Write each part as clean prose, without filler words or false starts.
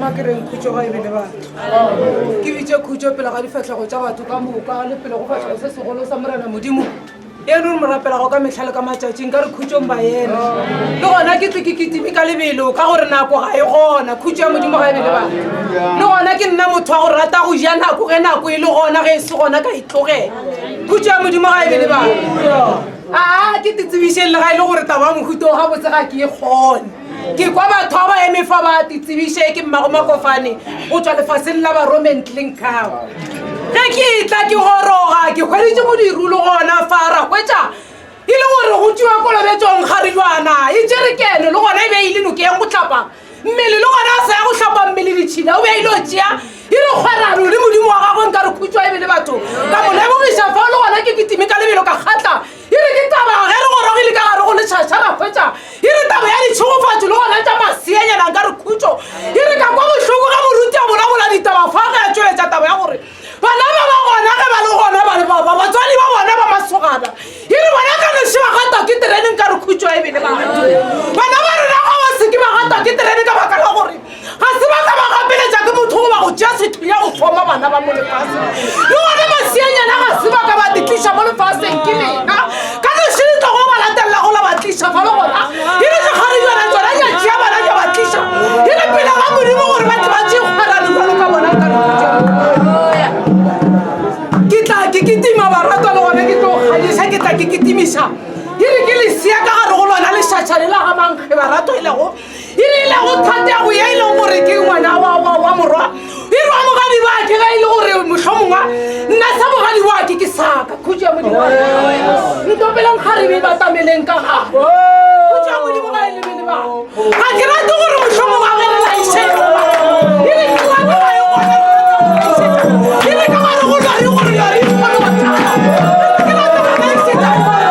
makereng khutso ga e bele batho ke bitse khutso pele ga difetlhego tsa batho ka moka le pele go fatlhego se segolo sa morena modimo eno re mo rapelago ka metlhale ka matšatšing ka re khutšong ba ena le gona ke tle ke ketime ka lebelo ka gore nako ga e gona khutso ya modimo ga e bele batho le gona ke nna motho wa go rata go ja nako ge nako e le gona ge e se gona ka itlogela khutso ya modimo ga e bele batho ke titsebišeng le ga e le gore taba mohuto ga botse ga ke e kgone ke kwa batho ba ba eme fa ba titsebiše ke mmago makofane go tswa lefaseng la ba roman clinkao ge ke tla ke goroga ke kgweditše modirulo gona fara kwetša e le gore go tšewa kolobetsong kgarilwana e jerekene le gona e be e le nokeng go tlapa mmele le gona a sa ya go tlhapa mmele ditšhila o be ile o tšea e re kgwarano le modimo wa gagwe nka re khutšwa e be le batho ka molebogiša fa le gona ke ketime ka lebelo ka kgatla e re ke taba ge re gorogile ka gare go letšhašara kgwetša e re taba ya ditšhogofatso le gona tša masienyana nka re khutšo e re ka kwa bohloko ga moruti a bonabola ditaba fa ge a tšweletša taba ya gore bana ba ba gona ge ba le gona batswadi ba bona ba masogana e re bona ka noši ba gata ke tereneng ka re khutšo e bele batho bana ba rena ga ba seke ba gata ke terene ka baka la gore ga se ba ka ba gapeletša ke motho go ba go tšea setho ya go thoma bana ba mo lefaseng le gone masienyana ga se ba ka ba ditliša mo lefaseng ke lena ka noši le tlogo ba latelela go la batliša fa le gona e re sekgarijana tsona ya tšea bana ja batliša e re pele ga modimo gore batho ba tšee kgwarane jalo ka bona ka ke tla ke ketima barato le gone ke tlo kgadiša ke tla ke ketimiša e re ke lesia ka gare go lona lešatšhane la ga mankge barato e lego e re ile go thatego ya e leng gore ke ngwana wa morwa e re wa mogadi wake ga e le gore mohlomongwa nna sa mogadi wake ke saka khutso ya modimo ntopeleng kgarebe batameleng ka gago khutso ya modimo ga e lebele ba ga ke rate gore mohlomongwa ge re laišego e re ke wana ga e gona e re ka gare go lwari gore lwari e kgone go tala ke rate ga laišetša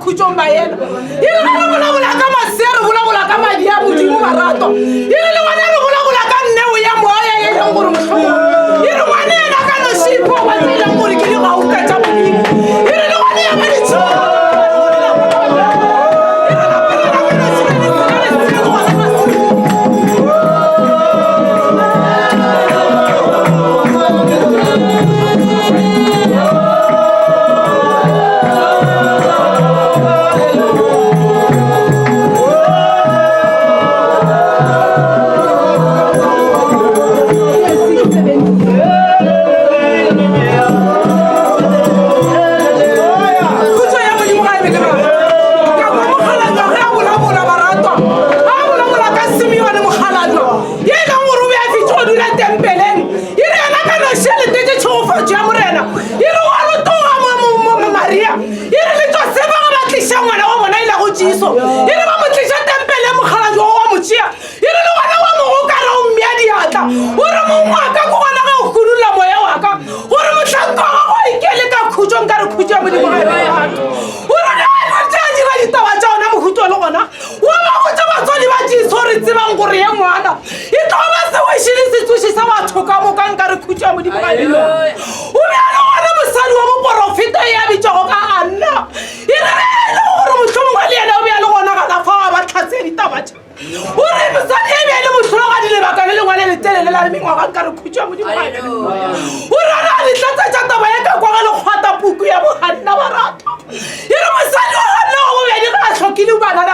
khutšong ba ena e re re bolabola ka masea re bolabola ka madi a modimo barato e re le ngwane re bolabola ka nneo ya moya e leng gore motlhomo e re ngwane ena ka nosipho wa tse e leng gore ke digauka tša modimo e re le ngwane ya baditšho bana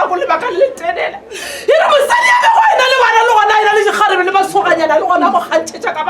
fela e re mosadi ya bego e na le bana le gona e na le dikgarebe le masoganyana le gona go kgantšhetša ka